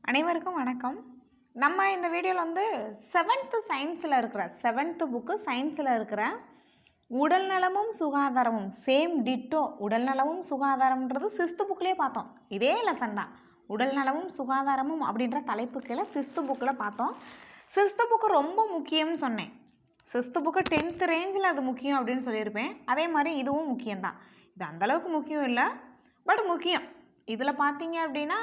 அனைவருக்கும் வணக்கம். நம்ம இந்த வீடியோவில் வந்து 7th சயின்ஸில் இருக்கிற 7th புக்கு சயின்ஸில் இருக்கிற உடல் நலமும் சுகாதாரமும் சேம் டிட்டோ உடல் நலமும் சுகாதாரம்ன்றது 6th புக்லேயே பார்த்தோம். இதே லெசன் தான். உடல் நலமும் சுகாதாரமும் அப்படின்ற தலைப்பு கீழே 6th புக்கில் பார்த்தோம். 6th புக்கு ரொம்ப முக்கியம்னு சொன்னேன். 6th புக்கு 10th ரேஞ்சில் அது முக்கியம் அப்படின்னு சொல்லியிருப்பேன். அதே மாதிரி இதுவும் முக்கியம்தான். இது அந்தளவுக்கு முக்கியம் இல்லை, பட் முக்கியம். இதில் பார்த்தீங்க அப்படின்னா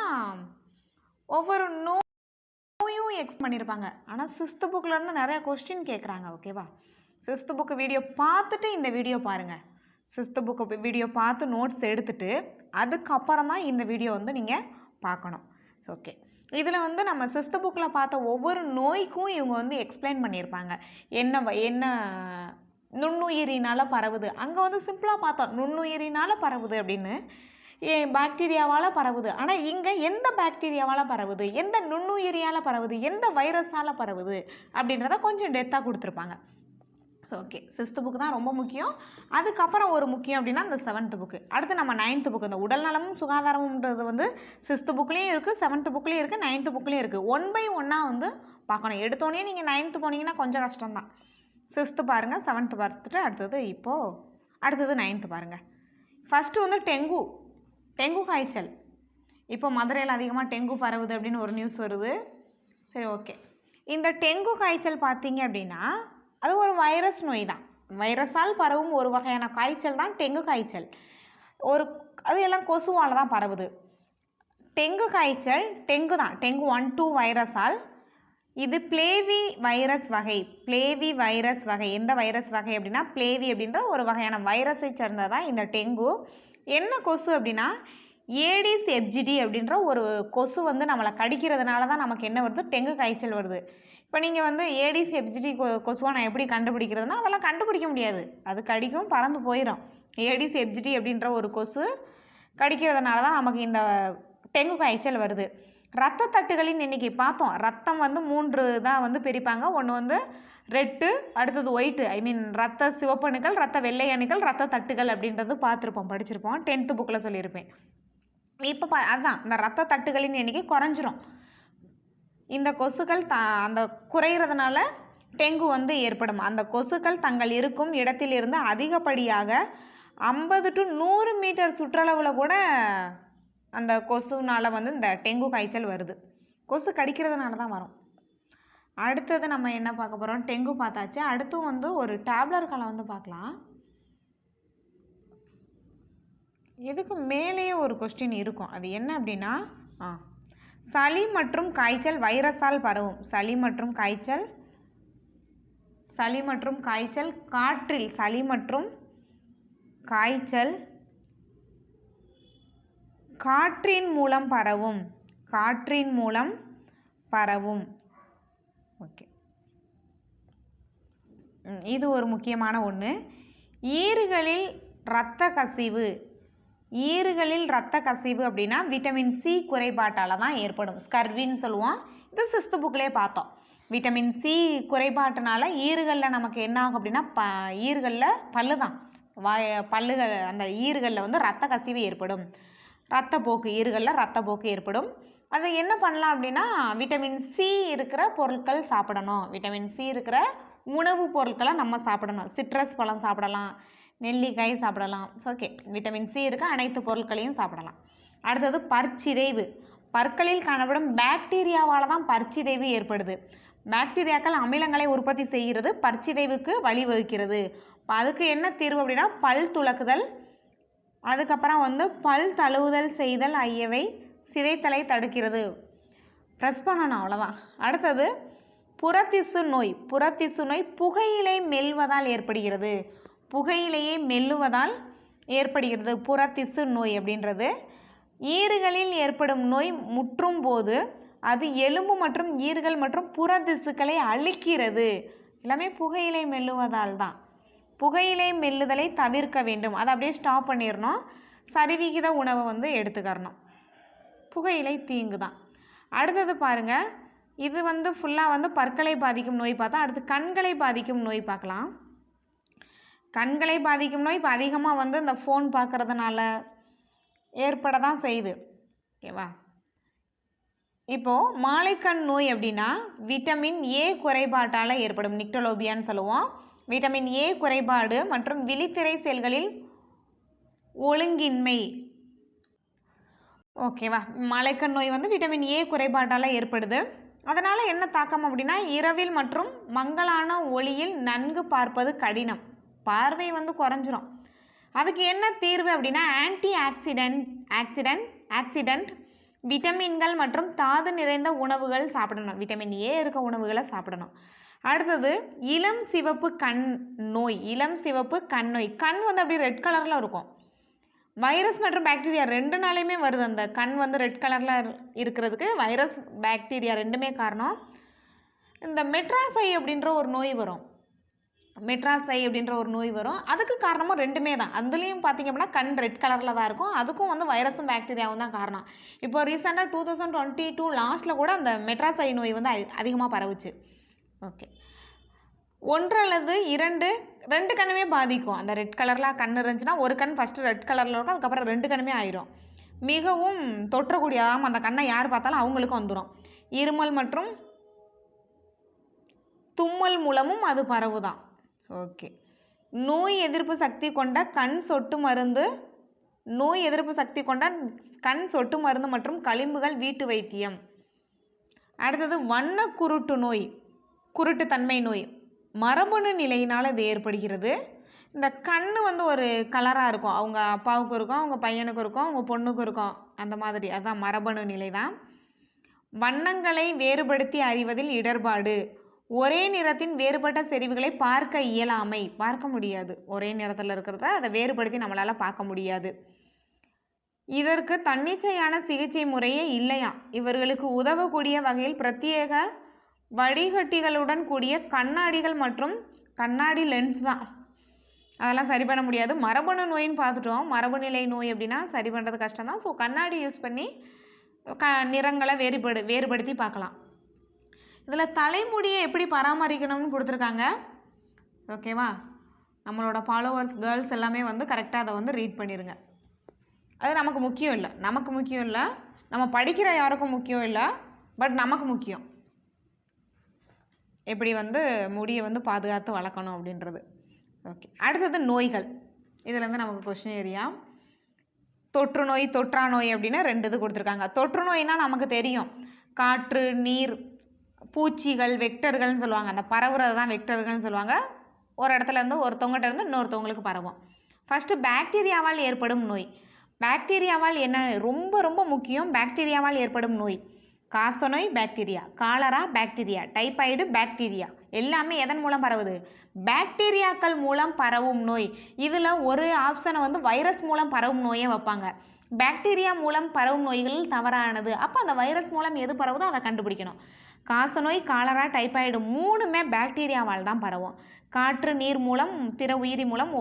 ஒவ்வொரு நோயும் எக்ஸ் பண்ணியிருப்பாங்க. ஆனால் 6th புக்கிலேருந்து நிறையா கொஸ்டின் கேட்குறாங்க. ஓகேவா? 6th புக்கு வீடியோ பார்த்துட்டு இந்த வீடியோ பாருங்கள். 6th புக்கு வீடியோ பார்த்து நோட்ஸ் எடுத்துகிட்டு அதுக்கப்புறம் தான் இந்த வீடியோ வந்து நீங்கள் பார்க்கணும். ஓகே, இதில் வந்து நம்ம 6th புக்கில் பார்த்த ஒவ்வொரு நோய்க்கும் இவங்க வந்து எக்ஸ்பிளைன் பண்ணியிருப்பாங்க. என்ன நுண்ணுயிரினால் பரவுது, அங்கே வந்து சிம்பிளாக பார்த்தோம் நுண்ணுயிரினால் பரவுது அப்படின்னு, பாக்டீரியாவால் பரவுது. ஆனால் இங்கே எந்த பாக்டீரியாவால் பரவுது, எந்த நுண்ணுயிரியால் பரவுது, எந்த வைரஸால் பரவுது அப்படின்றத கொஞ்சம் டெப்த்தாக கொடுத்துருப்பாங்க. ஸோ ஓகே, 6th புக்கு தான் ரொம்ப முக்கியம். அதுக்கப்புறம் ஒரு முக்கியம் அப்படின்னா இந்த 7th புக்கு. அடுத்து நம்ம 9th புக்கு. இந்த உடல் நலமும் சுகாதாரம்ன்றது வந்து 6th புக்லேயும் இருக்குது, 7th புக்லேயும் இருக்குது, 9th புக்லேயும் இருக்குது. 1 by 1 வந்து பார்க்கணும். எடுத்தோடனே நீங்கள் 9th போனீங்கன்னா கொஞ்சம் கஷ்டம்தான். 6th பாருங்கள், 7th பார்த்துட்டு அடுத்தது 9th பாருங்கள். ஃபஸ்ட்டு வந்து டெங்கு காய்ச்சல். இப்போ மதுரையில் அதிகமாக டெங்கு பரவுது அப்படின்னு ஒரு நியூஸ் வருது. சரி, ஓகே. இந்த டெங்கு காய்ச்சல் பார்த்தீங்க அப்படின்னா அது ஒரு வைரஸ் நோய் தான். வைரஸால் பரவும் ஒரு வகையான காய்ச்சல் தான் டெங்கு காய்ச்சல். அது எல்லாம் கொசுவால் தான் பரவுது. டெங்கு காய்ச்சல் டெங்கு தான். டெங்கு 1, 2 வைரஸால். இது பிளேவி வைரஸ் வகை. எந்த வைரஸ் வகை அப்படின்னா பிளேவி அப்படின்ற ஒரு வகையான வைரஸை சேர்ந்ததான் இந்த டெங்கு. என்ன கொசு அப்படின்னா ஏடிஸ் எப்ஜிடி அப்படின்ற ஒரு கொசு வந்து நம்மளை கடிக்கிறதுனால தான் நமக்கு என்ன வருது, டெங்கு காய்ச்சல் வருது. இப்போ நீங்கள் வந்து ஏடிஸ் எப்ஜிடி கொசுவை நான் எப்படி கண்டுபிடிக்கிறதுனா அதெல்லாம் கண்டுபிடிக்க முடியாது. அது கடிக்கும், பறந்து போயிடும். ஏடிஸ் எப்ஜிடி அப்படின்ற ஒரு கொசு கடிக்கிறதுனால தான் நமக்கு இந்த டெங்கு காய்ச்சல் வருது. இரத்த தட்டுகளின் எண்ணிக்கை பார்த்தோம். ரத்தம் வந்து 3 தான் வந்து பிரிப்பாங்க. ஒன்று வந்து ரெட்டு, அடுத்தது ஒயிட்டு, ரத்த சிவப்பணுக்கள், ரத்த வெள்ளை அணுக்கள், ரத்த தட்டுகள் அப்படின்றது படிச்சிருப்போம். 10th புக்கில் சொல்லியிருப்பேன். இப்போ அதுதான் இந்த ரத்த தட்டுகளின் எண்ணிக்கை குறைஞ்சிரும். இந்த கொசுக்கள் அந்த குறைகிறதுனால டெங்கு வந்து ஏற்படும். அந்த கொசுக்கள் தங்கள் இருக்கும் இடத்திலிருந்து அதிகப்படியாக 50 to 100 மீட்டர் சுற்றளவில் கூட அந்த கொசுனால் வந்து இந்த டெங்கு காய்ச்சல் வருது. கொசு கடிக்கிறதுனால தான் வரும். அடுத்தது நம்ம என்ன பார்க்க போகிறோம், டெங்கு பார்த்தாச்சு. அடுத்து வந்து ஒரு டேப்லெட்களை வந்து பார்க்கலாம். இதுக்கு மேலேயே ஒரு கொஸ்டின் இருக்கும். அது என்ன அப்படின்னா சளி மற்றும் காய்ச்சல் வைரஸால் பரவும். சளி மற்றும் காய்ச்சல் காற்றில். சளி மற்றும் காய்ச்சல் காற்றின் மூலம் பரவும். ஓகே, இது ஒரு முக்கியமான ஒன்று. ஈறுகளில் இரத்த கசிவு அப்படின்னா விட்டமின் சி குறைபாட்டால் தான் ஏற்படும். ஸ்கர்வின்னு சொல்லுவோம். இது 6th புக்லேயே பார்த்தோம். விட்டமின் சி குறைபாட்டினால ஈறுகளில் நமக்கு என்ன ஆகும் அப்படின்னா ஈறுகளில் பல்லுகள் அந்த ஈறுகளில் வந்து இரத்த கசிவு ஏற்படும். ஈறுகளில் ரத்தப்போக்கு ஏற்படும். அது என்ன பண்ணலாம் அப்படின்னா விட்டமின் சி இருக்கிற பொருட்கள் சாப்பிடணும். விட்டமின் சி இருக்கிற உணவுப் பொருட்களை நம்ம சாப்பிடணும். சிட்ரஸ் பழம் சாப்பிடலாம், நெல்லிக்காய் சாப்பிடலாம். ஓகே, விட்டமின் சி இருக்க அனைத்து பொருட்களையும் சாப்பிடலாம். அடுத்தது பற்சிதைவு. பற்களில் காணப்படும் பாக்டீரியாவால் தான் பற்சிதைவு ஏற்படுது. பாக்டீரியாக்கள் அமிலங்களை உற்பத்தி செய்கிறது, பற்சிதைவுக்கு வழிவகுக்கிறது. அதுக்கு என்ன தீர்வு அப்படின்னா பல் துலக்குதல், அதுக்கப்புறம் வந்து பல் தழுவுதல் செய்தல் ஆகியவை சிதைத்தலை தடுக்கிறது. ப்ரெஸ் பண்ணணும், அவ்வளோதான். அடுத்தது புறத்திசு நோய். புகையிலை மெல்வதால் ஏற்படுகிறது. புறத்திசு நோய் அப்படின்றது ஈறுகளில் ஏற்படும் நோய் முற்றும் போது அது எலும்பு மற்றும் ஈறுகள் மற்றும் புறத்திசுக்களை அழிக்கிறது. எல்லாமே புகையிலை மெல்லுவதால் தான். புகையிலை மெல்லுதலை தவிர்க்க வேண்டும். அதை அப்படியே ஸ்டாப் பண்ணிடணும். சரிவிகித உணவை வந்து எடுத்துக்கறணும். புகையிலை தீங்கு தான். அடுத்தது பாருங்கள், இது வந்து ஃபுல்லாக வந்து பற்களை பாதிக்கும் நோய் பார்த்தா, அடுத்து கண்களை பாதிக்கும் நோய் பார்க்கலாம். கண்களை பாதிக்கும் நோய் இப்போ அதிகமாக வந்து இந்த ஃபோன் பார்க்குறதுனால ஏற்பட தான் செய்யுது. ஓகேவா? இப்போது மாலைக்கண் நோய் அப்படின்னா விட்டமின் ஏ குறைபாட்டால் ஏற்படும் நிக்டலோபியான்னு சொல்லுவோம். விட்டமின் ஏ குறைபாடு மற்றும் விழித்திரை செல்களில் ஒழுங்கின்மை. ஓகேவா? மாலைக்கண் நோய் வந்து விட்டமின் ஏ குறைபாட்டால் ஏற்படுது. அதனால் என்ன தாக்கம் அப்படின்னா இரவில் மற்றும் மங்கலான ஒளியில் நன்கு பார்ப்பது கடினம், பார்வை வந்து குறைஞ்சிரும். அதுக்கு என்ன தீர்வு அப்படின்னா ஆன்டி ஆக்சிடென்ட் விட்டமின்கள் மற்றும் தாது நிறைந்த உணவுகள் சாப்பிடணும். விட்டமின் ஏ இருக்க உணவுகளை சாப்பிடணும். அடுத்தது இளம் சிவப்பு கண் நோய். கண் வந்து அப்படியே ரெட் கலரில் இருக்கும். வைரஸ் மற்றும் பாக்டீரியா ரெண்டு நாளையுமே வருது. அந்த கண் வந்து ரெட் கலரில் இருக்கிறதுக்கு வைரஸ் பாக்டீரியா ரெண்டுமே காரணம். இந்த மெட்ராசை அப்படின்ற ஒரு நோய் வரும். அதுக்கு காரணமும் ரெண்டுமே தான். அதுலேயும் பார்த்திங்க அப்படின்னா கண் ரெட் கலரில் தான் இருக்கும். அதுக்கும் வந்து வைரஸும் பாக்டீரியாவும் தான் காரணம். இப்போ ரீசெண்டாக 2022 லாஸ்ட்டில் கூட அந்த மெட்ராசை நோய் வந்து அதிகமாக பரவுச்சு. ஓகே, ஒன்று அல்லது ரெண்டு கண்ணுமே பாதிக்கும். அந்த ரெட் கலரில் கண் இருந்துச்சுன்னா ஒரு கண் ஃபஸ்ட்டு ரெட் கலரில் இருக்கும், அதுக்கப்புறம் ரெண்டு கண்ணுமே ஆயிரும். மிகவும் தொற்றக்கூடியதாகவும் அந்த கண்ணை யார் பார்த்தாலும் அவங்களுக்கும் வந்துடும். இருமல் மற்றும் தும்மல் மூலமும் அது பரவுதான். ஓகே, நோய் எதிர்ப்பு சக்தி கொண்ட கண் சொட்டு மருந்து மற்றும் களிம்புகள் வீட்டு வைத்தியம். அடுத்தது வண்ண குருட்டுத்தன்மை நோய். மரபணு நிலையினால் இது ஏற்படுகிறது. இந்த கண் வந்து ஒரு கலராக இருக்கும். அவங்க அப்பாவுக்கு இருக்கும், அவங்க பையனுக்கு இருக்கும், அவங்க பொண்ணுக்கு இருக்கும், அந்த மாதிரி. அதுதான் மரபணு நிலை தான். வண்ணங்களை வேறுபடுத்தி அறிவதில் இடர்பாடு. ஒரே நிறத்தின் வேறுபட்ட செறிவுகளை பார்க்க முடியாது. ஒரே நிறத்தில் இருக்கிறத அதை வேறுபடுத்தி நம்மளால் பார்க்க முடியாது. இதற்கு தன்னிச்சையான சிகிச்சை முறையே இல்லையா. இவர்களுக்கு உதவக்கூடிய வகையில் பிரத்யேக வடிகட்டிகளுடன் கூடிய கண்ணாடிகள் மற்றும் கண்ணாடி லென்ஸ் தான். அதெல்லாம் சரி பண்ண முடியாது. மரபணு நோயின்னு பார்த்துட்டோம். மரபுநிலை நோய் அப்படின்னா சரி பண்ணுறது கஷ்டம் தான். ஸோ கண்ணாடி யூஸ் பண்ணி நிறங்களை வேறுபடுத்தி பார்க்கலாம். இதில் தலைமுடியை எப்படி பராமரிக்கணும்னு கொடுத்துருக்காங்க. ஓகேவா? நம்மளோட ஃபாலோவர்ஸ் கேர்ள்ஸ் எல்லாமே வந்து கரெக்டாக அதை வந்து ரீட் பண்ணிடுங்க. அது நமக்கு முக்கியம் இல்லை, நம்ம படிக்கிற யாருக்கும் முக்கியம் இல்லை, பட் நமக்கு முக்கியம் எப்படி வந்து முடியை வந்து பாதுகாத்து வளர்க்கணும் அப்படின்றது. ஓகே, அடுத்தது நோய்கள். இதுலேருந்து நமக்கு கொஸ்டின் ஏரியா தொற்று நோய், தொற்றா நோய் அப்படின்னு ரெண்டு இது கொடுத்துருக்காங்க. தொற்று நோய்னால் நமக்கு தெரியும், காற்று, நீர், பூச்சிகள், வெக்டர்கள்னு சொல்லுவாங்க. அந்த பரவுறது தான் வெக்டர்கள்னு சொல்லுவாங்க. ஒரு இடத்துலேருந்து ஒருத்தவங்ககிட்ட இருந்து இன்னொருத்தவங்களுக்கு பரவும். ஃபஸ்ட்டு பாக்டீரியாவால் ஏற்படும் நோய். பாக்டீரியாவால் என்ன ரொம்ப ரொம்ப முக்கியம், பாக்டீரியாவால் ஏற்படும் நோய். காசநோய் bacteria, cholera bacteria, typhoid bacteria, எல்லாமே எதன் மூலம் பரவுது? பாக்டீரியாக்கள் மூலம் பரவும் நோய். இதில் ஒரு ஆப்ஷனை வந்து வைரஸ் மூலம் பரவும் நோயே வைப்பாங்க. பாக்டீரியா மூலம் பரவும் நோய்கள் தவறானது. அப்போ அந்த வைரஸ் மூலம் எது பரவுதோ அதை கண்டுபிடிக்கணும். காசநோய், காலரா, டைபாய்டு மூணுமே பாக்டீரியாவால் தான் பரவும். காற்று, நீர் மூலம், பிற உயிரி மூலம்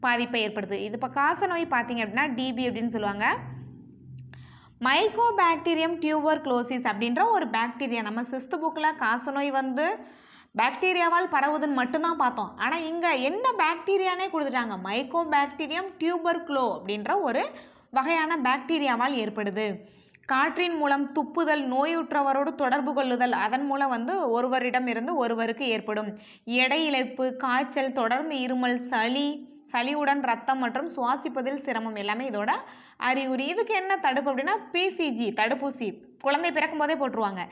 பாதிப்பை ஏற்படுது. இது இப்போ காசநோய் பார்த்தீங்க அப்படின்னா டிபி அப்படின்னு சொல்லுவாங்க. மைக்கோபாக்டீரியம் டியூபர்குலோசிஸ் அப்படின்ற ஒரு பாக்டீரியா. நம்ம 6th புக்கில் காசநோய் வந்து பாக்டீரியாவால் பரவுதுன்னு மட்டும்தான் பார்த்தோம். ஆனால் இங்கே என்ன பாக்டீரியானே கொடுத்துட்டாங்க. மைக்கோபாக்டீரியம் டியூபர்குலோ அப்படின்ற ஒரு வகையான பாக்டீரியாவால் ஏற்படுது. காற்றின் மூலம் துப்புதல், நோயுற்றவரோடு தொடர்பு கொள்ளுதல், அதன் மூலம் வந்து ஒருவரிடம் இருந்து ஒருவருக்கு ஏற்படும். எடை இழப்பு, காய்ச்சல், தொடர்ந்து இருமல், சளியுடன் ரத்தம் மற்றும் சுவாசிப்பதில் சிரமம் எல்லாமே இதோட அறிகுறி. இதுக்கு என்ன தடுப்பு அப்படின்னா பிசிஜி தடுப்பூசி குழந்தை பிறக்கும் போதே போட்டுருவாங்க.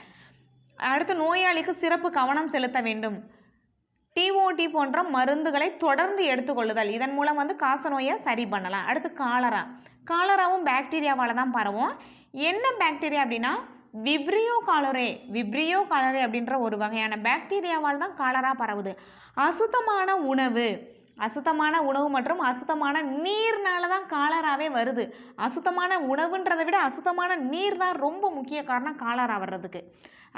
அடுத்து நோயாளிக்கு சிறப்பு கவனம் செலுத்த வேண்டும். டிஓடி போன்ற மருந்துகளை தொடர்ந்து எடுத்துக்கொள்ளுதல், இதன் மூலம் வந்து காசநோயை சரி பண்ணலாம். அடுத்து காலராவும் பாக்டீரியாவால் தான் பரவும். என்ன பாக்டீரியா அப்படின்னா விப்ரியோ காலரே அப்படின்ற ஒரு வகையான பாக்டீரியாவால் தான் காலரா பரவுது. அசுத்தமான உணவு மற்றும் அசுத்தமான நீர்னால தான் காலராவே வருது. அசுத்தமான உணவுன்றதை விட அசுத்தமான நீர் தான் ரொம்ப முக்கிய காரணம் காலரா வர்றதுக்கு.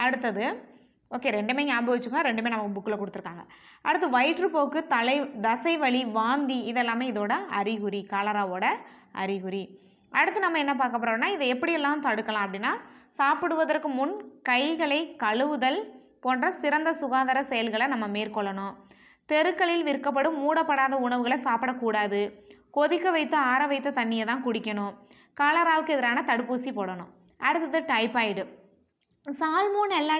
அடுத்தது ஓகே, ரெண்டுமே ஞாபகம் வச்சுக்கோங்க, ரெண்டுமே நம்ம புக்கில் கொடுத்துருக்காங்க. அடுத்து வயிற்றுப்போக்கு, தசை வலி, வாந்தி, இதெல்லாமே இதோட அறிகுறி, காலராவோட அறிகுறி. அடுத்து நம்ம என்ன பார்க்க போகிறோம்னா இதை எப்படியெல்லாம் தடுக்கலாம் அப்படின்னா சாப்பிடுவதற்கு முன் கைகளை கழுவுதல் போன்ற சிறந்த சுகாதார செயல்களை நம்ம மேற்கொள்ளணும். தெருக்களில் விற்கப்படும் மூடப்படாத உணவுகளை சாப்பிடக்கூடாது. கொதிக்க வைத்து ஆற வைத்த தண்ணியை தான் குடிக்கணும். காலராவுக்கு எதிரான தடுப்பூசி போடணும். அடுத்தது டைபாய்டு. சால்மோனெல்லா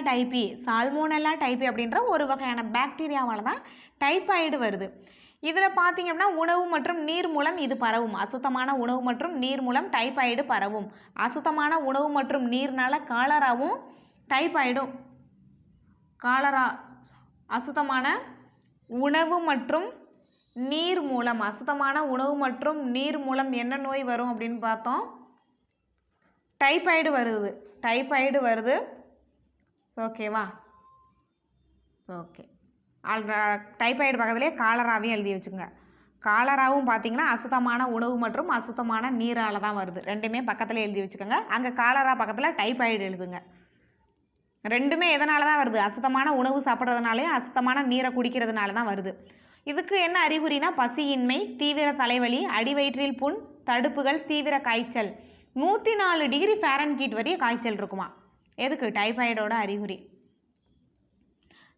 டைப்பி அப்படின்ற ஒரு வகையான பாக்டீரியாவால் தான் டைபாய்டு வருது. இதில் பார்த்தீங்க அப்படின்னா உணவு மற்றும் நீர் மூலம் இது பரவும். அசுத்தமான உணவு மற்றும் நீர் மூலம் டைபாய்டு பரவும். அசுத்தமான உணவு மற்றும் நீர்னால காலராவும் டைபாய்டும் அசுத்தமான உணவு மற்றும் நீர் மூலம் என்ன நோய் வரும் அப்படின்னு பார்த்தோம்? டைபாய்டு வருது. ஓகேவா? ஓகே. டைபாய்டு பக்கத்துலேயே காலராவையும் எழுதி வச்சுக்கோங்க. காலராவும் பார்த்தீங்கன்னா அசுத்தமான உணவு மற்றும் அசுத்தமான நீரால் தான் வருது. ரெண்டுமே பக்கத்தில் எழுதி வச்சுக்கோங்க. அங்கே காலரா பக்கத்தில் டைபாய்டு எழுதுங்க. ரெண்டுமே எதனால தான் வருது? அசுத்தமான உணவு சாப்பிட்றதுனாலையும் அசுத்தமான நீரை குடிக்கிறதுனால தான் வருது. இதுக்கு என்ன அறிகுறினா பசியின்மை, தீவிர தலைவலி, அடிவயிற்றில் புண், தடுப்புகள், தீவிர காய்ச்சல். 104 டிகிரி ஃபாரன்ஹீட் வரையும் காய்ச்சல் இருக்குமா. எதுக்கு? டைபாய்டோட அறிகுறி.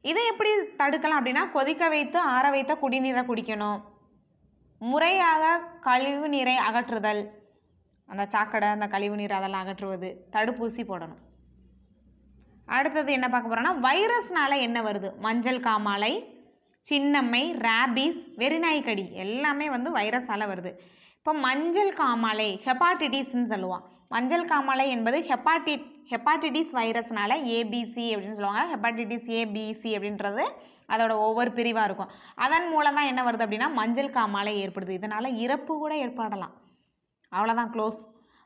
இதை எப்படி தடுக்கலாம் அப்படின்னா கொதிக்க வைத்து ஆற வைத்த குடிநீரை குடிக்கணும். முறையாக கழிவு நீரை அகற்றுதல், அந்த சாக்கடை அந்த கழிவு நீர் அதெல்லாம் அகற்றுவது, தடுப்பூசி போடணும். அடுத்தது என்ன பார்க்க போகிறோன்னா வைரஸ்னால என்ன வருது? மஞ்சள் காமாலை, சின்னம்மை, ரேபீஸ், வெறிநாய்க்கடி எல்லாமே வந்து வைரஸால் வருது. இப்போ மஞ்சள் காமாலை ஹெப்பாட்டிட்டிஸ்ன்னு சொல்லுவான். மஞ்சள் காமாலை என்பது ஹெப்பாட்டிட்டிஸ் வைரஸ்னால ஏபிசி அப்படின்னு சொல்லுவாங்க. ஹெப்பாட்டிட்டிஸ் ஏபிசி அப்படின்றது அதோட ஒவ்வொரு பிரிவாக இருக்கும். அதன் மூலம் தான் என்ன வருது அப்படின்னா மஞ்சள் காமாலை ஏற்படுது. இதனால் இறப்பு கூட ஏற்படலாம். அவ்வளோதான், க்ளோஸ்.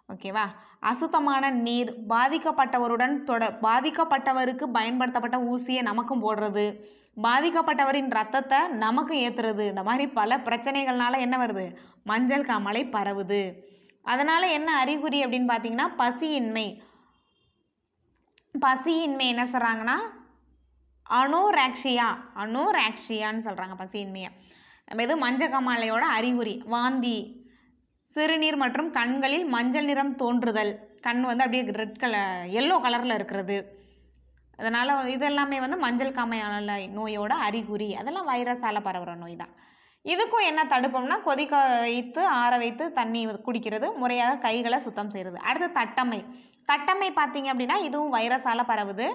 ஓகேவா? அசுத்தமான நீர், பாதிக்கப்பட்டவருக்கு பயன்படுத்தப்பட்ட ஊசியை நமக்கும் போடுறது, பாதிக்கப்பட்டவரின் ரத்தத்தை நமக்கு ஏற்றுறது, இந்த மாதிரி பல பிரச்சனைகள்னால என்ன வருது? மஞ்சள் காமாலை பரவுது. அதனால் என்ன அறிகுறி அப்படின்னு பார்த்தீங்கன்னா பசியின்மை என்ன சொல்கிறாங்கன்னா அனோராக்சியான்னு சொல்கிறாங்க பசியின்மையை. இது மஞ்சள் காமாலையோட அறிகுறி. வாந்தி, சிறுநீர் மற்றும் கண்களில் மஞ்சள் நிறம் தோன்றுதல், கண் வந்து அப்படியே ரெட் கலர் எல்லோ கலரில் இருக்கிறது. அதனால் இதெல்லாமே வந்து மஞ்சள் காமாலை நோயோட அறிகுறி. அதெல்லாம் வைரஸால் பரவுகிற நோய் தான். இதுக்கும் என்ன தடுப்போம்னா கொதிக்க வைத்து ஆற வைத்து தண்ணி குடிக்கிறது, முறையாக கைகளை சுத்தம் செய்கிறது. அடுத்து தட்டம்மை பார்த்தீங்க அப்படின்னா இதுவும் வைரஸால் பரவுது.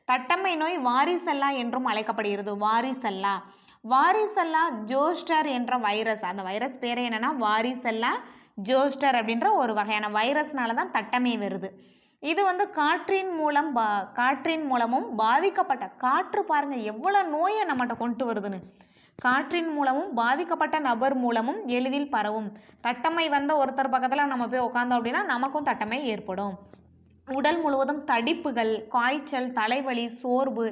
தட்டம்மை நோய் வாரிசெல்லா என்றும் அழைக்கப்படுகிறது. வாரிசெல்லா ஜோஸ்டர் என்ற வைரஸ், அந்த வைரஸ் பேர் என்னென்னா வாரிசெல்லா ஜோஸ்டர் அப்படின்ற ஒரு வகையான வைரஸ்னால தான் தட்டம்மை வருது. இது வந்து காற்றின் மூலமும் பாதிக்கப்பட்ட காற்று பாருங்கள் எவ்வளோ நோயை நம்மகிட்ட கொண்டு வருதுன்னு. காற்றின் மூலமும் பாதிக்கப்பட்ட நபர் மூலமும் எளிதில் பரவும். தட்டம்மை வந்த ஒருத்தர் பக்கத்தில் நம்ம போய் உட்காந்தோம் அப்படின்னா நமக்கும் தட்டம்மை ஏற்படும். உடல் முழுவதும் தடிப்புகள், காய்ச்சல், தலைவலி, சோர்வு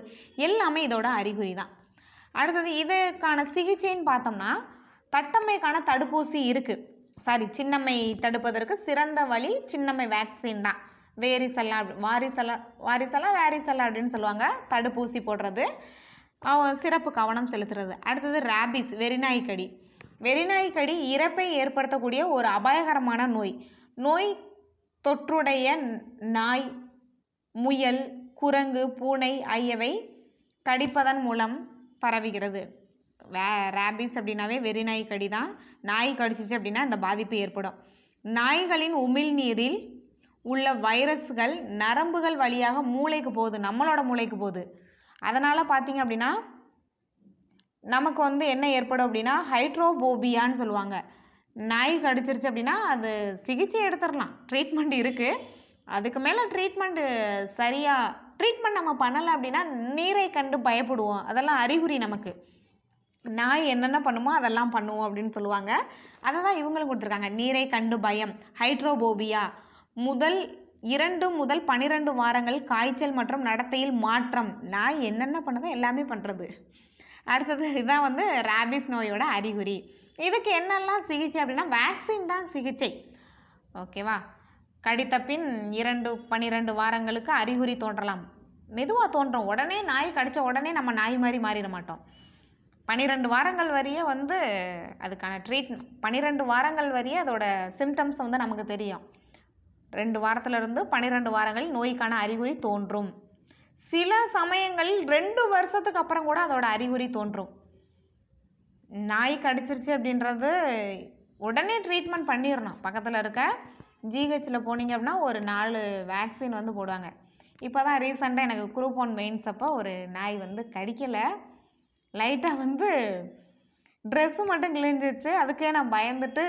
எல்லாமே இதோட அறிகுறி தான். அடுத்தது இதுக்கான சிகிச்சைன்னு பார்த்தோம்னா தட்டம்மைக்கான தடுப்பூசி இருக்குது. சின்னம்மை தடுப்பதற்கு சிறந்த வழி சின்னம்மை வேக்சின் தான். வாரிசெல்லா அப்படின்னு சொல்லுவாங்க. தடுப்பூசி போடுறது, சிறப்பு கவனம் செலுத்துறது. அடுத்தது ரேபிஸ், வெறிநாய்க்கடி இறப்பை ஏற்படுத்தக்கூடிய ஒரு அபாயகரமான நோய் தொற்றுடைய நாய், முயல், குரங்கு, பூனை ஆகியவை கடிப்பதன் மூலம் பரவுகிறது. ரேபிஸ் அப்படின்னாவே வெறிநாய்க்கடி தான். நாய் கடிச்சிச்சு அப்படின்னா இந்த பாதிப்பு ஏற்படும். நாய்களின் உமிழ்நீரில் உள்ள வைரஸ்கள் நரம்புகள் வழியாக மூளைக்கு போகுது, நம்மளோட மூளைக்கு போகுது. அதனால் பார்த்தீங்க அப்படின்னா நமக்கு வந்து என்ன ஏற்படும் அப்படின்னா ஹைட்ரோபோபியான்னு சொல்லுவாங்க. நாய் கடிச்சிருச்சு அப்படின்னா அது சிகிச்சை எடுத்துடலாம், ட்ரீட்மெண்ட் இருக்குது. அதுக்கு மேலே ட்ரீட்மெண்ட் நம்ம பண்ணலை அப்படின்னா நீரை கண்டு பயப்படுவோம். அதெல்லாம் அறிகுறி நமக்கு. நாய் என்னென்ன பண்ணுமோ அதெல்லாம் பண்ணுவோம் அப்படின்னு சொல்லுவாங்க. அதை தான் இவங்களும் கொடுத்துருக்காங்க. நீரை கண்டு பயம், ஹைட்ரோபோபியா. 2 முதல் 12 வாரங்கள் காய்ச்சல் மற்றும் நடத்தையில் மாற்றம். நாய் என்னென்ன பண்ணுதோ எல்லாமே பண்ணுறது. அடுத்தது இதுதான் வந்து ரேபிஸ் நோயோட அறிகுறி. இதுக்கு என்னெல்லாம் சிகிச்சை அப்படின்னா வேக்சின் தான் சிகிச்சை. ஓகேவா? கடித்த பின் 12 வாரங்களுக்கு அறிகுறி தோன்றலாம். மெதுவாக தோன்றும். உடனே நாய் கடித்த உடனே நம்ம நாய் மாதிரி மாறிட மாட்டோம். 12 வாரங்கள் வரையே வந்து அதுக்கான 12 வாரங்கள் வரையே அதோட சிம்டம்ஸ் வந்து நமக்கு தெரியும். 2 வாரத்திலிருந்து 12 வாரங்களில் நோய்க்கான அறிகுறி தோன்றும். சில சமயங்களில் 2 வருஷத்துக்கு அப்புறம் கூட அதோட அறிகுறி தோன்றும். நாய் கடிச்சிருச்சு அப்படின்றது உடனே ட்ரீட்மெண்ட் பண்ணிடணும். பக்கத்தில் இருக்க ஜிஹெச்சில் போனீங்க அப்படின்னா ஒரு 4 வேக்சின் வந்து போடுவாங்க. இப்போ தான் ரீசெண்டாக எனக்கு குரூப் 1 மெயின்ஸ் அப்போ ஒரு நாய் வந்து கடிக்கலை, லைட்டாக வந்து ட்ரெஸ்ஸு மட்டும் கிழிஞ்சிச்சு. அதுக்கே நான் பயந்துட்டு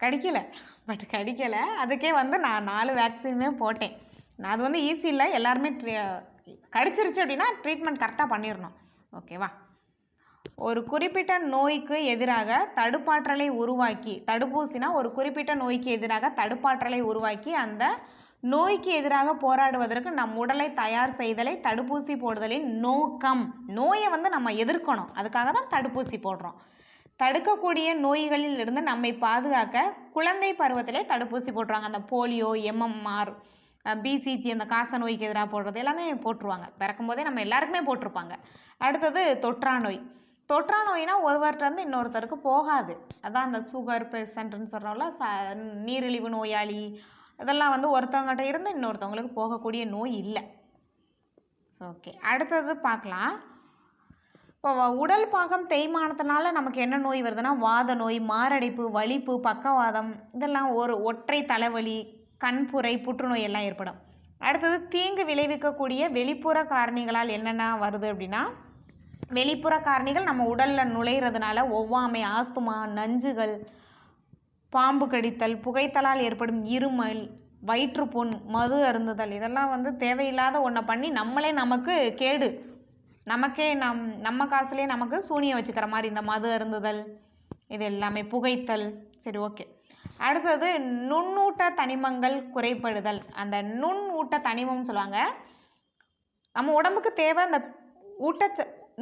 கடிக்கலை. அதுக்கே வந்து நான் 4 வேக்சினுமே போட்டேன். அது வந்து ஈஸி இல்லை, எல்லாருமே கடிச்சிருச்சு அப்படின்னா ட்ரீட்மெண்ட் கரெக்டாக பண்ணிடணும். ஓகேவா? ஒரு குறிப்பிட்ட நோய்க்கு எதிராக தடுப்பாற்றலை உருவாக்கி, தடுப்பூசினா ஒரு குறிப்பிட்ட நோய்க்கு எதிராக தடுப்பாற்றலை உருவாக்கி அந்த நோய்க்கு எதிராக போராடுவதற்கு நம் உடலை தயார் செய்தலை தடுப்பூசி போடுதலின் நோக்கம். நோயை வந்து நம்ம எதிர்க்கணும், அதுக்காக தான் தடுப்பூசி போடுறோம். தடுக்கக்கூடிய நோய்களில் இருந்து நம்மை பாதுகாக்க குழந்தை பருவத்திலே தடுப்பூசி போட்டுருவாங்க. அந்த போலியோ, MMR, BCG, அந்த காச நோய்க்கு எதிராக போடுறது எல்லாமே போட்டுருவாங்க. பிறக்கும் போதே நம்ம எல்லாருக்குமே போட்டிருப்பாங்க. அடுத்தது தொற்றா நோய். தொற்றா நோய்னா ஒருவர்கிட்டருந்து இன்னொருத்தருக்கு போகாது. அதான் அந்த சுகர் பேஷண்ட்னு சொல்கிறோம்ல, நீரிழிவு நோயாளி, இதெல்லாம் வந்து ஒருத்தவங்ககிட்ட இருந்து இன்னொருத்தவங்களுக்கு போகக்கூடிய நோய் இல்லை. ஓகே, அடுத்தது பார்க்கலாம். இப்போ உடல் பாகம் தேய்மானத்தினால நமக்கு என்ன நோய் வருதுன்னா வாத நோய், மாரடைப்பு, வலிப்பு, பக்கவாதம், இதெல்லாம் ஒரு ஒற்றை தலைவலி, கண்புரை, புற்றுநோய் எல்லாம் ஏற்படும். அடுத்தது தீங்கு விளைவிக்கக்கூடிய வெளிப்புற காரணிகளால் என்னென்ன வருது அப்படின்னா, வெளிப்புற காரணிகள் நம்ம உடலில் நுழையிறதுனால ஒவ்வாமை, ஆஸ்துமா, நஞ்சுகள், பாம்பு கடித்தல், புகைத்தலால் ஏற்படும் இருமல், வயிற்றுப்புண், மது அருந்துதல், இதெல்லாம் வந்து தேவையில்லாத ஒன்றை பண்ணி நம்மளே நமக்கு கேடு, நமக்கே நம்ம காசுலேயே நமக்கு சூனியம் வச்சுக்கிற மாதிரி இந்த மது அருந்துதல், இது எல்லாமே புகைத்தல். சரி, ஓகே. அடுத்தது நுண்ணூட்ட தனிமங்கள் குறைபடுதல். அந்த நுண்ணூட்ட தனிமம்னு சொல்லுவாங்க, நம்ம உடம்புக்கு தேவை அந்த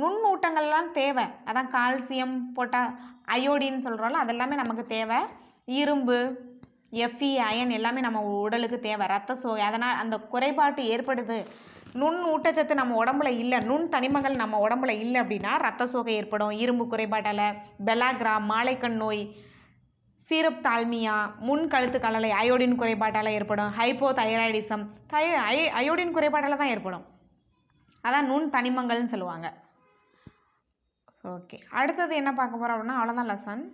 நுண்ணூட்டங்கள்லாம் தேவை. அதான் கால்சியம், அயோடின்னு சொல்கிறோம்ல, அதெல்லாமே நமக்கு தேவை. இரும்பு, Fe, அயன் எல்லாமே நம்ம உடலுக்கு தேவை. ரத்த சோகை, அதனால் அந்த குறைபாட்டு ஏற்படுது. நுண் ஊட்டச்சத்து நம்ம உடம்புல இல்லை, நுண் தனிமங்கள் நம்ம உடம்புல இல்லை அப்படின்னா ரத்த சோகை ஏற்படும். இரும்பு குறைபாட்டால், பெலாக்ரா, மாலைக்கண் நோய், சீரப்தால்மியா, முன் கழுத்து கலலை அயோடின் குறைபாட்டால் ஏற்படும். ஹைப்போதைராய்டிசம் அயோடின் குறைபாட்டால் தான் ஏற்படும். அதான் நுண் தனிமங்கள்னு சொல்லுவாங்க. ஓகே, அடுத்தது என்ன பார்க்க போகிறோம் அப்படின்னா, அவ்வளோதான் லெசன்.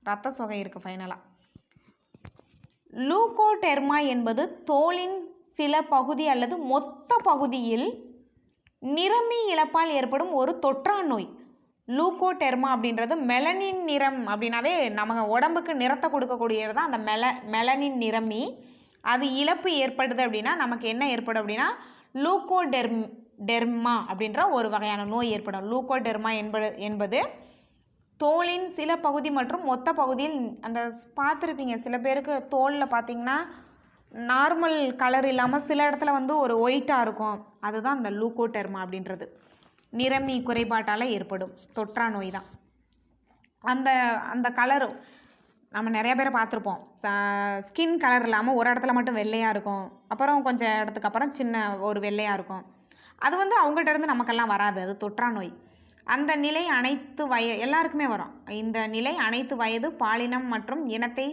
ரத்த சோகை இருக்குது ஃபைனலாக. லூகோடெர்மா என்பது தோலின் சில பகுதி அல்லது மொத்த பகுதியில் நிறமி இழப்பால் ஏற்படும் ஒரு தொற்றா நோய். லூகோடெர்மா அப்படின்றது மெலனின் நிறம் அப்படின்னாவே நம்ம உடம்புக்கு நிறத்தை கொடுக்கக்கூடியது தான் அந்த மெலனின் நிறமி. அது இழப்பு ஏற்படுது அப்படின்னா நமக்கு என்ன ஏற்படும் அப்படின்னா லூகோடெர்மா அப்படின்ற ஒரு வகையான நோய் ஏற்படும். லூகோடெர்மா என்பது தோலின் சில பகுதி மற்றும் மொத்த பகுதியில், அந்த பார்த்துருப்பீங்க சில பேருக்கு தோலில் பார்த்தீங்கன்னா நார்மல் கலர் இல்லாமல் சில இடத்துல வந்து ஒரு ஒயிட்டாக இருக்கும், அதுதான் அந்த லூகோடெர்மா அப்படின்றது. நிறமி குறைபாட்டால் ஏற்படும் தொற்றா நோய் தான். அந்த கலரு நம்ம நிறைய பேரை பார்த்துருப்போம், ஸ்கின் கலர் இல்லாமல் ஒரு இடத்துல மட்டும் வெள்ளையாக இருக்கும், அப்புறம் கொஞ்சம் இடத்துக்கு அப்புறம் சின்ன ஒரு வெள்ளையாக இருக்கும். அது வந்து அவங்கள்ட்ட இருந்து நமக்கெல்லாம் வராது, அது தொற்றா நோய். அந்த நிலை அனைத்து எல்லாருக்குமே வரும். இந்த நிலை அனைத்து வயது, பாலினம் மற்றும் இனத்தை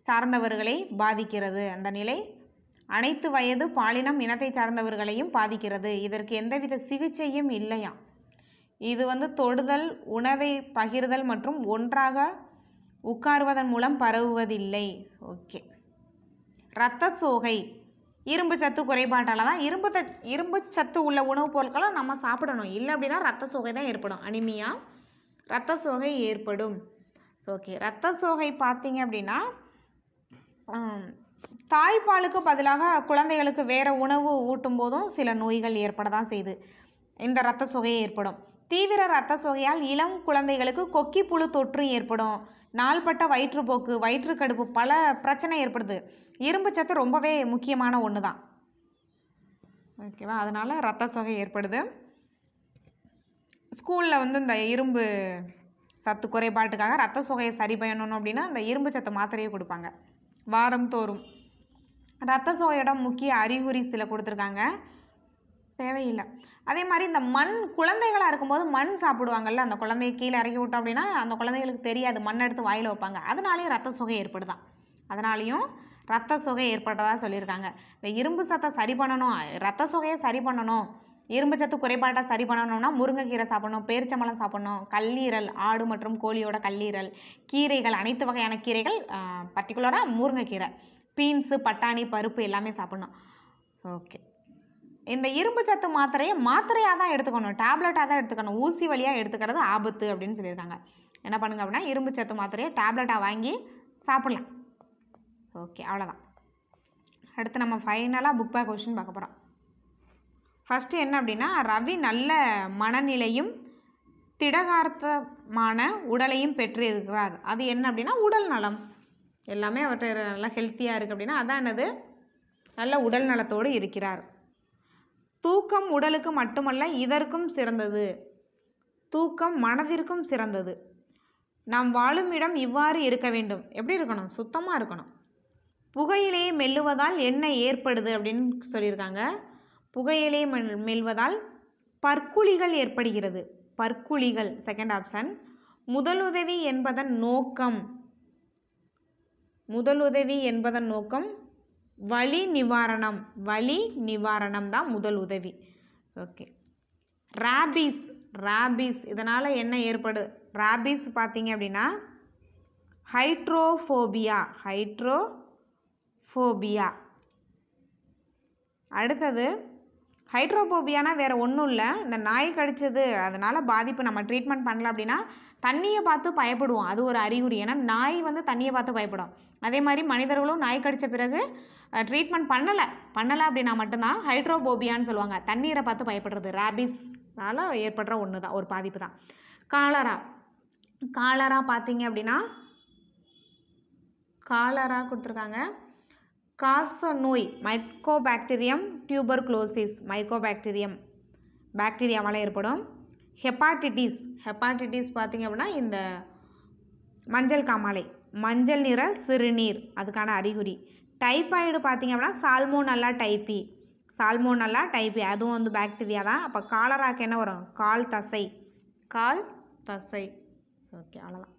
சார்ந்தவர்களை பாதிக்கிறது. அந்த நிலை அனைத்து வயது, பாலினம், இனத்தை சார்ந்தவர்களையும் பாதிக்கிறது. இதற்கு எந்தவித சிகிச்சையும் இல்லையா. இது வந்து தொடுதல், உணவை பகிர்தல் மற்றும் ஒன்றாக உட்காருவதன் மூலம் பரவுவதில்லை. ஓகே. இரத்த சோகை இரும்பு சத்து குறைபாட்டால் தான். இரும்பு சத்து உள்ள உணவுப் பொருட்களை நம்ம சாப்பிடணும், இல்லை அப்படின்னா ரத்த சோகை தான் ஏற்படும். அனிமியா, ரத்த சோகை ஏற்படும். ஓகே, ரத்த சோகை பார்த்தீங்க அப்படின்னா தாய்ப்பாலுக்கு பதிலாக குழந்தைகளுக்கு வேறு உணவு ஊட்டும் போதும் சில நோய்கள் ஏற்பட தான் செய்யுது, இந்த ரத்த சோகை ஏற்படும். தீவிர ரத்த சோகையால் இளம் குழந்தைகளுக்கு கொக்கி புழு தொற்று ஏற்படும். நாள்பட்ட வயிற்றுப்போக்கு, வயிற்றுக்கடுப்பு, பல பிரச்சனை ஏற்படுது. இரும்பு சத்து ரொம்பவே முக்கியமான ஒன்று தான். ஓகேவா, அதனால் ரத்த சோகை ஏற்படுது. ஸ்கூலில் வந்து இந்த இரும்பு சத்து குறைபாட்டுக்காக ரத்த சோகையை சரி பண்ணணும் அப்படின்னா அந்த இரும்பு சத்து மாத்திரையை கொடுப்பாங்க வாரம் தோறும். ரத்த சோகையோட முக்கிய அறிகுறி சில கொடுத்துருக்காங்க, தேவையில்லை. அதே மாதிரி இந்த குழந்தைகளாக இருக்கும்போது மண் சாப்பிடுவாங்கல்ல, அந்த குழந்தைய கீழே இறக்கி விட்டோம் அப்படின்னா அந்த குழந்தைகளுக்கு தெரியாது, மண் எடுத்து வாயில் வைப்பாங்க, அதனாலேயும் ரத்த சோகை ஏற்படுதான். அதனாலேயும் ரத்த சோகை ஏற்பட்டதாக சொல்லியிருக்காங்க. இந்த இரும்பு சத்தை சரி பண்ணணும், ரத்த சோகையை சரி பண்ணணும், இரும்பு சத்து குறைபாட்டை சரி பண்ணணும்னா முருங்கைக்கீரை சாப்பிடணும், பேரிச்சம்பழம் சாப்பிடணும், கல்லீரல், ஆடு மற்றும் கோழியோட கல்லீரல், கீரைகள், அனைத்து வகையான கீரைகள், பர்டிகுலராக முருங்கைக்கீரை, பீன்ஸு, பட்டாணி, பருப்பு எல்லாமே சாப்பிடணும். ஓகே. இந்த இரும்பு சத்து மாத்திரையை மாத்திரையாக தான் எடுத்துக்கணும், டேப்லெட்டாக தான் எடுத்துக்கணும். ஊசி வழியாக எடுத்துக்கிறது ஆபத்து அப்படின்னு சொல்லியிருக்காங்க. என்ன பண்ணுங்க அப்படின்னா இரும்பு சத்து மாத்திரையை டேப்லெட்டாக வாங்கி சாப்பிட்லாம். ஓகே, அவ்வளோதான். அடுத்து நம்ம ஃபைனலாக புக் பேக் கொஸ்டின் பார்க்க போகிறோம். ஃபஸ்ட்டு என்ன அப்படின்னா, ரவி நல்ல மனநிலையும் திடகார்த்தமான உடலையும் பெற்றிருக்கிறார். அது என்ன அப்படின்னா உடல் நலம். எல்லாமே அவர்கிட்ட நல்லா ஹெல்த்தியாக இருக்குது அப்படின்னா அதான் என்னது, நல்ல உடல் நலத்தோடு இருக்கிறார். தூக்கம் உடலுக்கு மட்டுமல்ல இதற்கும் சிறந்தது. தூக்கம் மனதிற்கும் சிறந்தது. நாம் வாழும் இடம் இவ்வாறு இருக்க வேண்டும். எப்படி இருக்கணும்? சுத்தமாக இருக்கணும். புகையிலையை மெல்லுவதால் என்ன ஏற்படுது அப்படின்னு சொல்லியிருக்காங்க. புகையிலையை மெல்வதால் பற்குழிகள் ஏற்படுகிறது. பற்குழிகள் செகண்ட் ஆப்ஷன். முதலுதவி என்பதன் நோக்கம், முதலுதவி என்பதன் நோக்கம் வலி நிவாரணம். வலி நிவாரணம் தான் முதல் உதவி. ஓகே. ராபிஸ், ராபிஸ் இதனால் என்ன ஏற்படு? ராபிஸ் பார்த்தீங்க அப்படின்னா ஹைட்ரோஃபோபியா, ஹைட்ரோஃபோபியா. அடுத்தது ஹைட்ரோஃபோபியானா வேறு ஒன்றும் இல்லை, இந்த நாய் கடிச்சது அதனால் பாதிப்பு, நம்ம ட்ரீட்மெண்ட் பண்ணல அப்படின்னா தண்ணியை பார்த்து பயப்படுவோம். அது ஒரு அறிகுறி. ஏன்னா நாய் வந்து தண்ணியை பார்த்து பயப்படும். அதே மாதிரி மனிதர்களும் நாய் கடித்த பிறகு ட்ரீட்மெண்ட் பண்ணலை அப்படின்னா மட்டும்தான் ஹைட்ரோஃபோபியான்னு சொல்லுவாங்க. தண்ணீரை பார்த்து பயப்படுறது ராபிஸ்னால் ஏற்படுற ஒன்று தான், ஒரு பாதிப்பு தான். காலரா, காலரா பார்த்தீங்க அப்படின்னா காலரா கொடுத்துருக்காங்க. காச நோய் மைக்கோபாக்டீரியம் டியூபர்குலோசிஸ், மைக்கோபாக்டீரியம் பாக்டீரியாவால் ஏற்படும். ஹெப்பாட்டிட்டிஸ், ஹெப்பாட்டிட்டிஸ் பார்த்தீங்க அப்படின்னா இந்த மஞ்சள் காமாலை, மஞ்சள் நிற சிறுநீர், அதுக்கான அறிகுறி. டைபாய்டு பார்த்தீங்க அப்படின்னா சால்மோனல்லா டைப்பி, சால்மோனல்லா டைப்பி அதுவும் வந்து பாக்டீரியா தான். அப்போ காலராக்கு என்ன வரும்? கால் தசை, கால் தசை. ஓகே, அவ்வளோதான்.